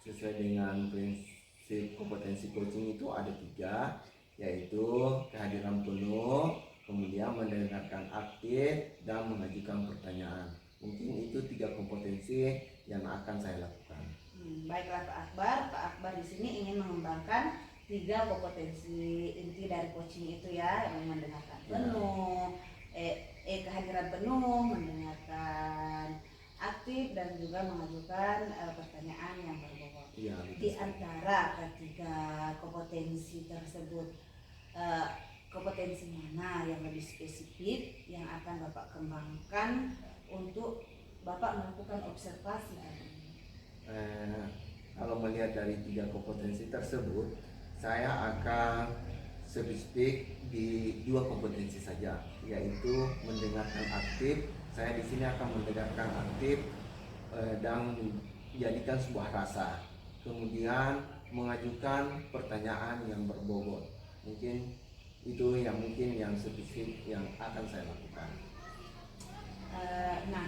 Sesuai dengan prinsip kompetensi coaching itu ada 3, yaitu kehadiran penuh, kemudian mendengarkan aktif, dan mengajukan pertanyaan. Mungkin itu 3 kompetensi yang akan saya lakukan. Baiklah Pak Akbar. Pak Akbar di sini ingin mengembangkan 3 kompetensi inti dari coaching itu ya, yang mendengarkan penuh, kehadiran penuh, mendengarkan aktif, dan juga mengajukan pertanyaan yang berbobot. Iya, Di antara ketiga kompetensi tersebut, kompetensi mana yang lebih spesifik yang akan Bapak kembangkan untuk Bapak melakukan observasi tadi? Kalau melihat dari 3 kompetensi tersebut, saya akan spesifik di 2 kompetensi saja, yaitu mendengarkan aktif. Saya di sini akan mendengarkan aktif dan menjadikan sebuah rasa, kemudian mengajukan pertanyaan yang berbobot. Mungkin itu yang spesifik yang akan saya lakukan. Nah,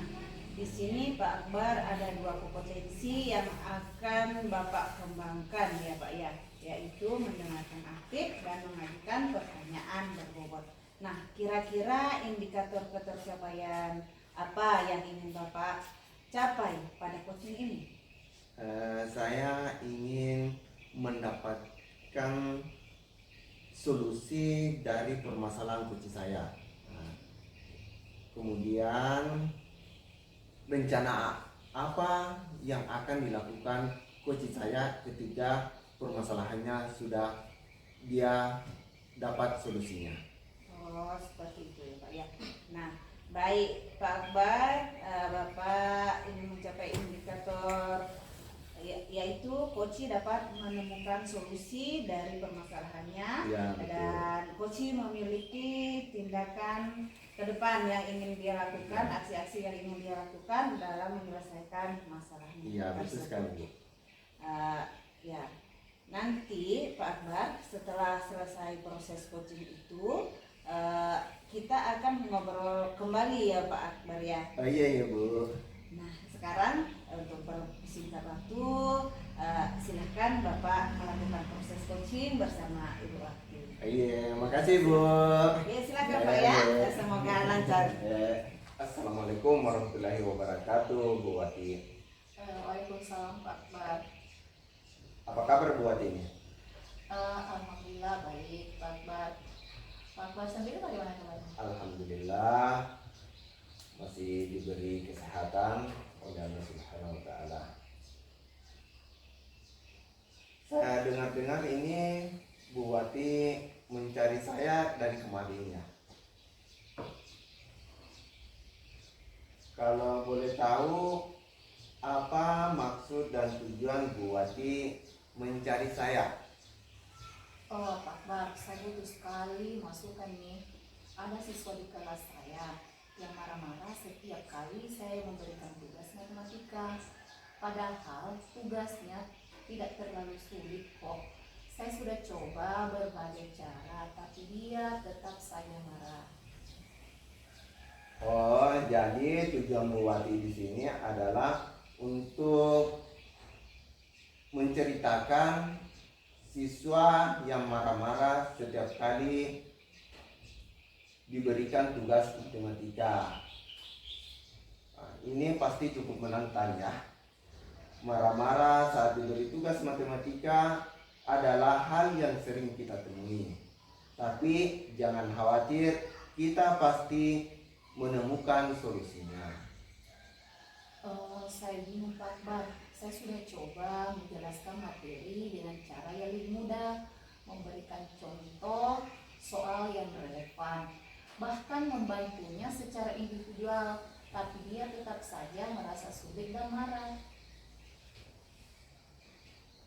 di sini Pak Akbar ada 2 kompetensi yang akan Bapak kembangkan ya Pak ya, yaitu mendengarkan aktif dan mengajukan pertanyaan berbobot. Nah, kira kira-kira indikator pencapaian apa yang ingin Bapak capai pada coaching ini? Saya ingin mendapatkan solusi dari permasalahan coaching saya. Kemudian rencana apa yang akan dilakukan coaching saya ketika permasalahannya sudah dia dapat solusinya. Oh, seperti itu ya Pak ya. Nah, baik Pak Akbar, Bapak ingin mencapai indikator yaitu coach dapat menemukan solusi dari permasalahannya, Ya, betul. dan coach memiliki tindakan ke depan yang ingin dia lakukan, aksi-aksi yang ingin dia lakukan dalam menyelesaikan masalahnya. Iya, betul sekali Bu. Ya, nanti Pak Akbar setelah selesai proses coaching itu kita akan ngobrol kembali ya Pak Akbar ya. Oh iya Bu. Nah, sekarang untuk persingkat waktu, silahkan Bapak melakukan proses coaching bersama Ibu Akti. Iya, makasih Bu. Ya, silakan Pak ya. Semoga lancar. Assalamualaikum warahmatullahi wabarakatuh, Bu Wati. Waalaikumsalam Pak Akbar. Apa kabar Bu Wati ini? Alhamdulillah baik Pak Akbar. Pak Akbar sendiri bagaimana kabarnya? Alhamdulillah masih diberi kesehatan oleh Allah Subhanahu wa taala. Saya dengar-dengar ini Bu Wati mencari saya dari kemarinnya. Kalau boleh tahu apa maksud dan tujuan Bu Wati mencari saya? Oh Pak Akbar, saya butuh sekali masukan nih. Ada siswa di kelas saya yang marah-marah setiap kali saya memberikan tugas matematika. Padahal tugasnya tidak terlalu sulit kok. Saya sudah coba berbagai cara, tapi dia tetap saja marah. Oh, jadi tujuan Bu Wati di sini adalah untuk menceritakan siswa yang marah-marah setiap kali diberikan tugas matematika. Nah, ini pasti cukup menantang ya. Marah-marah saat diberi tugas matematika adalah hal yang sering kita temui. Tapi jangan khawatir, kita pasti menemukan solusinya. Saya bingung Pak Akbar. Saya sudah coba menjelaskan materi dengan cara yang lebih mudah, memberikan contoh soal yang relevan, bahkan membantunya secara individual, tapi dia tetap saja merasa sulit dan marah.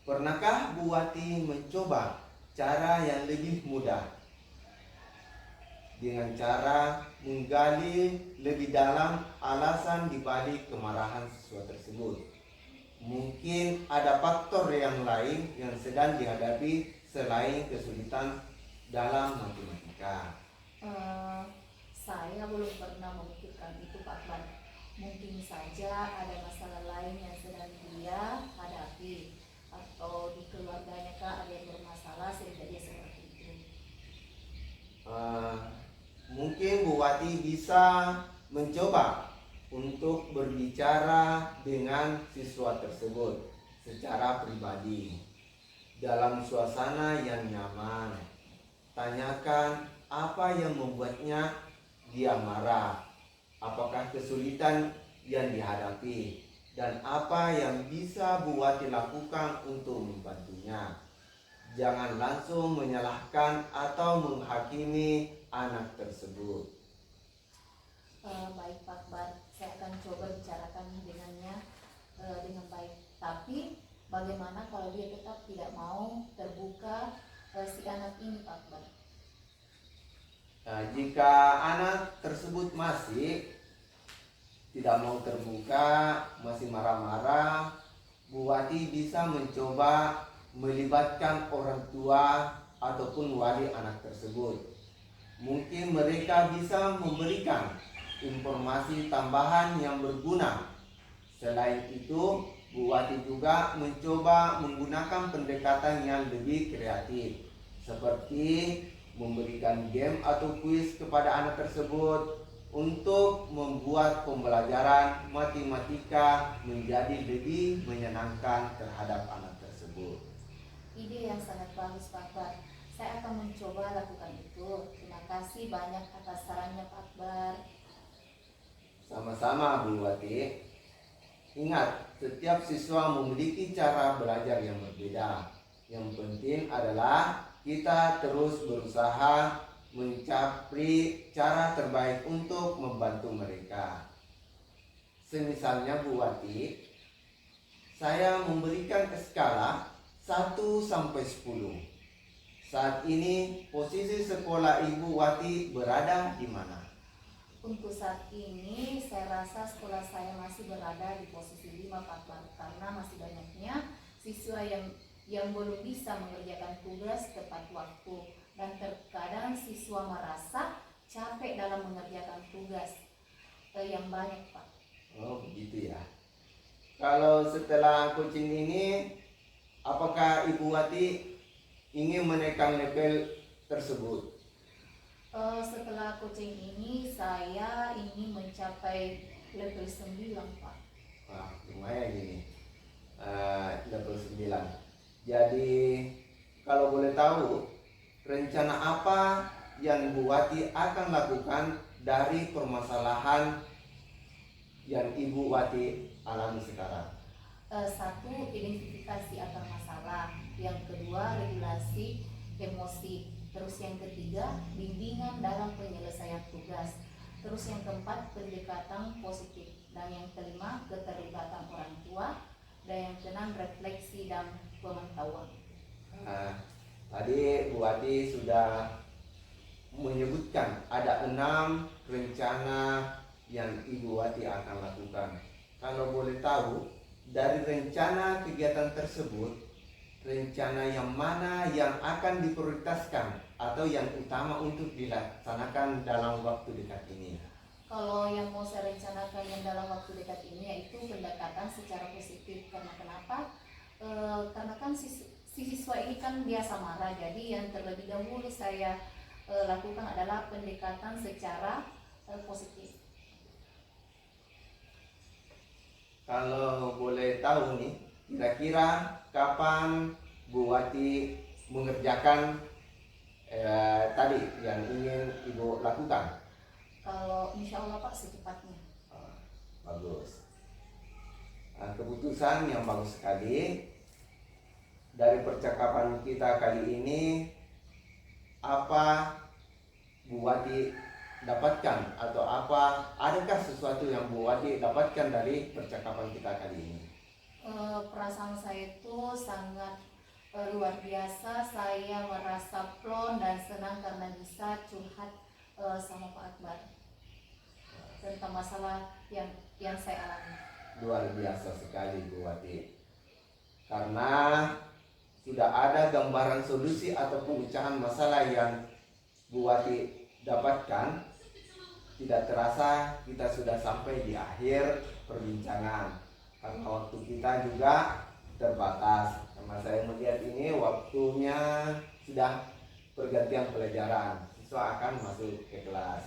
Pernahkah Bu Wati mencoba cara yang lebih mudah? Dengan cara menggali lebih dalam alasan dibalik kemarahan siswa tersebut. Mungkin ada faktor yang lain yang sedang dihadapi selain kesulitan dalam matematika. Saya belum pernah memikirkan itu Pak Akbar. Mungkin saja ada masalah lain yang sedang dia hadapi, atau di keluarganya kah ada yang bermasalah sehingga dia seperti itu. Mungkin Bu Wati bisa mencoba untuk berbicara dengan siswa tersebut secara pribadi dalam suasana yang nyaman. Tanyakan apa yang membuatnya dia marah, apakah kesulitan yang dihadapi, dan apa yang bisa Bu Wati lakukan untuk membantunya. Jangan langsung menyalahkan atau menghakimi anak tersebut. Baik Pak Akbar, saya akan coba bicarakan dengannya dengan baik. Tapi bagaimana kalau dia tetap tidak mau terbuka si anak ini Pak Akbar? Jika anak tersebut masih tidak mau terbuka, masih marah-marah, Bu Wati bisa mencoba melibatkan orang tua ataupun wali anak tersebut. Mungkin mereka bisa memberikan informasi tambahan yang berguna. Selain itu, Bu Wati juga mencoba menggunakan pendekatan yang lebih kreatif, seperti memberikan game atau kuis kepada anak tersebut untuk membuat pembelajaran matematika menjadi lebih menyenangkan terhadap anak tersebut. Ide yang sangat bagus Pak Akbar. Saya akan mencoba lakukan itu. Terima kasih banyak atas sarannya Pak Akbar. Sama-sama Bu Wati. Ingat, setiap siswa memiliki cara belajar yang berbeda. Yang penting adalah kita terus berusaha mencari cara terbaik untuk membantu mereka. Semisalnya Bu Wati, saya memberikan skala 1 sampai 10. Saat ini posisi sekolah Ibu Wati berada di mana? Untuk saat ini saya rasa sekolah saya masih berada di posisi 5 Pak Akbar, karena masih banyaknya siswa yang belum bisa mengerjakan tugas tepat waktu, dan terkadang siswa merasa capek dalam mengerjakan tugas yang banyak Pak. Oh begitu ya. Kalau setelah coaching ini, apakah Ibu Wati ingin menaikkan level tersebut? Setelah coaching ini saya ingin mencapai level 9 Pak. Wah, lumayan ini. Level 9. Jadi kalau boleh tahu, rencana apa yang Bu Wati akan lakukan dari permasalahan yang Ibu Wati alami sekarang? Satu, identifikasi akar masalah. Yang kedua, regulasi emosi. Terus yang ketiga, bimbingan dalam penyelesaian tugas. Terus yang keempat, pendekatan positif. Dan yang kelima, keterlibatan orang tua. Dan yang keenam, refleksi dan pemantauan. Tadi Bu Wati sudah menyebutkan ada 6 rencana yang Ibu Wati akan lakukan. Kalau boleh tahu, dari rencana kegiatan tersebut, rencana yang mana yang akan diprioritaskan atau yang utama untuk dilaksanakan dalam waktu dekat ini? Kalau yang mau saya rencanakan yang dalam waktu dekat ini yaitu pendekatan secara positif. Karena kenapa? Karena kan si siswa ini kan biasa marah, jadi yang terlebih dahulu saya lakukan adalah pendekatan secara positif. Kalau boleh tahu nih, kira-kira kapan Bu Wati mengerjakan tadi yang ingin Ibu lakukan? Kalau insya Allah Pak secepatnya. Bagus. Keputusan yang bagus sekali. Dari percakapan kita kali ini, apa Bu Wati dapatkan atau adakah sesuatu yang Bu Wati dapatkan dari percakapan kita kali ini? Perasaan saya itu sangat luar biasa. Saya merasa plong dan senang karena bisa curhat sama Pak Akbar tentang masalah yang saya alami. Luar biasa sekali Bu Wati, karena sudah ada gambaran solusi atau pemecahan masalah yang Bu Wati dapatkan. Tidak terasa kita sudah sampai di akhir perbincangan, karena waktu kita juga terbatas. Karena saya melihat ini waktunya sudah pergantian pelajaran, siswa akan masuk ke kelas.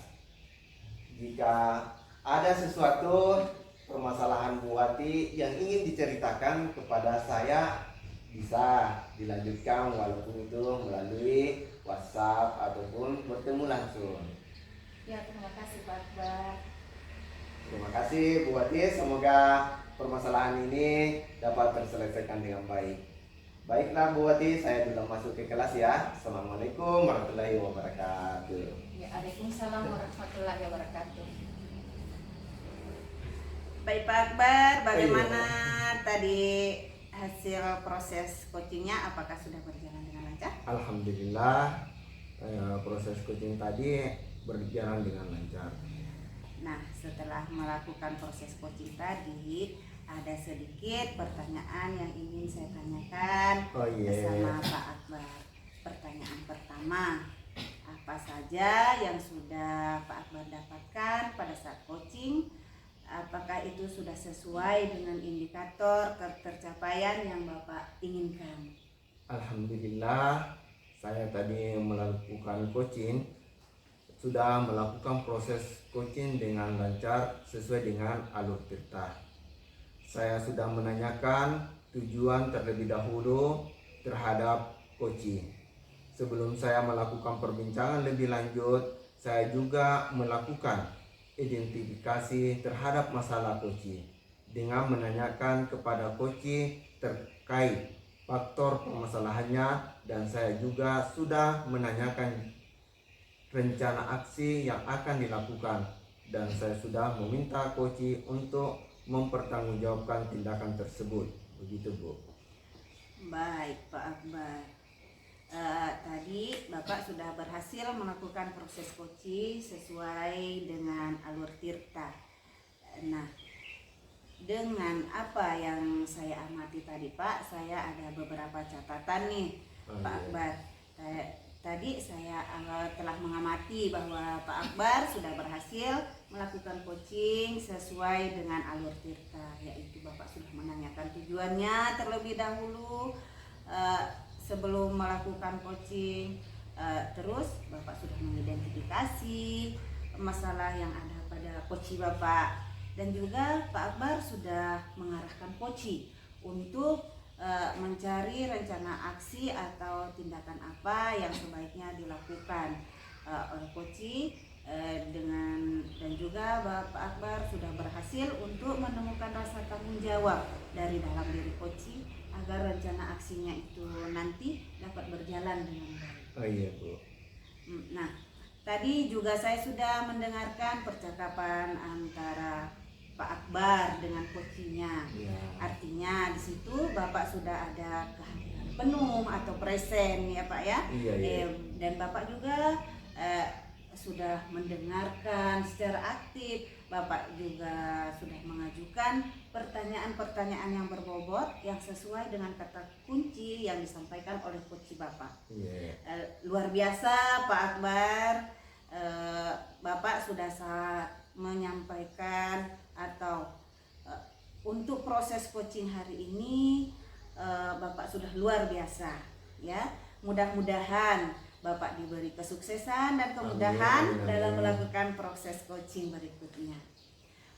Jika ada sesuatu permasalahan Bu Wati yang ingin diceritakan kepada saya, bisa dilanjutkan walaupun itu melalui WhatsApp ataupun bertemu langsung. Ya, terima kasih Pak Akbar. Terima kasih Bu Wati, semoga permasalahan ini dapat terselesaikan dengan baik. Baiklah Bu Wati, saya dulu masuk ke kelas ya. Assalamualaikum warahmatullahi wabarakatuh. Ya, Waalaikumsalam warahmatullahi wabarakatuh. Baik Pak Akbar, bagaimana tadi hasil proses coachingnya? Apakah sudah berjalan dengan lancar? Alhamdulillah, proses coaching tadi berjalan dengan lancar. Nah, setelah melakukan proses coaching tadi, ada sedikit pertanyaan yang ingin saya tanyakan bersama Pak Akbar. Pertanyaan pertama, apa saja yang sudah Pak Akbar dapatkan pada saat coaching? Apakah itu sudah sesuai dengan indikator ketercapaian yang Bapak inginkan? Alhamdulillah, saya tadi melakukan melakukan coaching, sudah melakukan proses coaching dengan lancar sesuai dengan alur tirta. Saya sudah menanyakan tujuan terlebih dahulu terhadap coaching. Sebelum saya melakukan perbincangan lebih lanjut, saya juga melakukan identifikasi terhadap masalah coaching dengan menanyakan kepada coaching terkait faktor permasalahannya, dan saya juga sudah menanyakan rencana aksi yang akan dilakukan, dan saya sudah meminta coaching untuk mempertanggungjawabkan tindakan tersebut. Begitu, Bu. Baik, Pak Akbar. Tadi Bapak sudah berhasil melakukan proses coaching sesuai dengan alur tirta. Nah, dengan apa yang saya amati tadi, Pak, saya ada beberapa catatan nih, Pak Akbar. Tadi saya telah mengamati bahwa Pak Akbar sudah berhasil melakukan coaching sesuai dengan alur tirta, yaitu Bapak sudah menanyakan tujuannya terlebih dahulu sebelum melakukan coaching. Terus Bapak sudah mengidentifikasi masalah yang ada pada coaching Bapak, dan juga Pak Akbar sudah mengarahkan coaching untuk mencari rencana aksi atau tindakan apa yang sebaiknya dilakukan oleh coaching, dan juga Bapak Akbar sudah berhasil untuk menemukan rasa tanggung jawab dari dalam diri coaching agar rencana aksinya itu nanti dapat berjalan dengan baik. Oh iya, Bu. Nah, tadi juga saya sudah mendengarkan percakapan antara Pak Akbar dengan coachingnya. Ya. Artinya di situ Bapak sudah ada kehadiran penuh atau present ya Pak ya. Iya. Dan Bapak juga sudah mendengarkan secara aktif. Bapak juga sudah mengajukan pertanyaan-pertanyaan yang berbobot yang sesuai dengan kata kunci yang disampaikan oleh coach Bapak. Yeah. Luar biasa Pak Akbar. Bapak sudah menyampaikan atau untuk proses coaching hari ini Bapak sudah luar biasa ya. Mudah-mudahan Bapak diberi kesuksesan dan kemudahan dalam melakukan proses coaching berikutnya.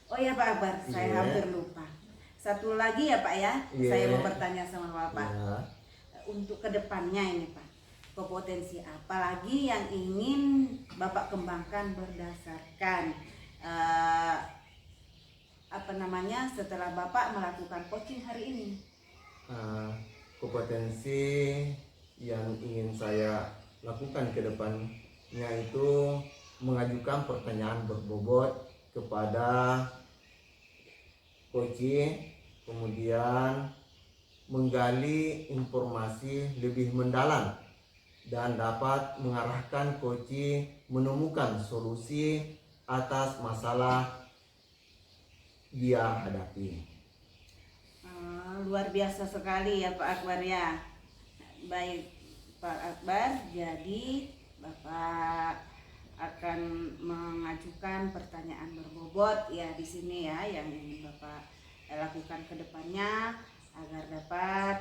Oh ya Pak Akbar, saya hampir lupa. Satu lagi ya Pak ya, saya mau bertanya sama Bapak. Untuk kedepannya ini Pak, kompetensi apa lagi yang ingin Bapak kembangkan berdasarkan setelah Bapak melakukan coaching hari ini? Kompetensi yang ingin saya lakukan ke depannya itu mengajukan pertanyaan berbobot kepada coaching, kemudian menggali informasi lebih mendalam dan dapat mengarahkan coaching menemukan solusi atas masalah dia hadapi. Luar biasa sekali ya Pak Akbar ya. Baik Pak Akbar, jadi Bapak akan mengajukan pertanyaan berbobot ya di sini ya yang ingin Bapak lakukan ke depannya agar dapat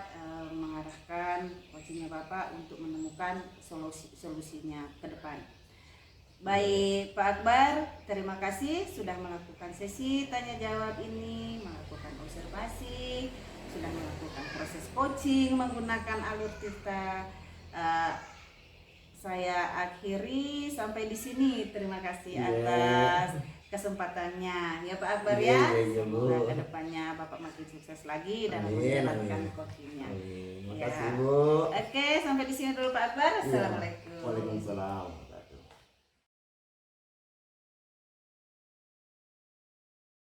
mengarahkan coachingnya Bapak untuk menemukan solusinya ke depan. Baik Pak Akbar, terima kasih sudah melakukan sesi tanya jawab ini, melakukan observasi, sudah melakukan proses coaching menggunakan alur tirta. Saya akhiri sampai di sini. Terima kasih atas kesempatannya ya Pak Akbar ya. Semoga kedepannya Bapak makin sukses lagi dalam menjalankan coachingnya. Terima kasih Bu. Oke, sampai di sini dulu Pak Akbar. Assalamualaikum. Waalaikumsalam.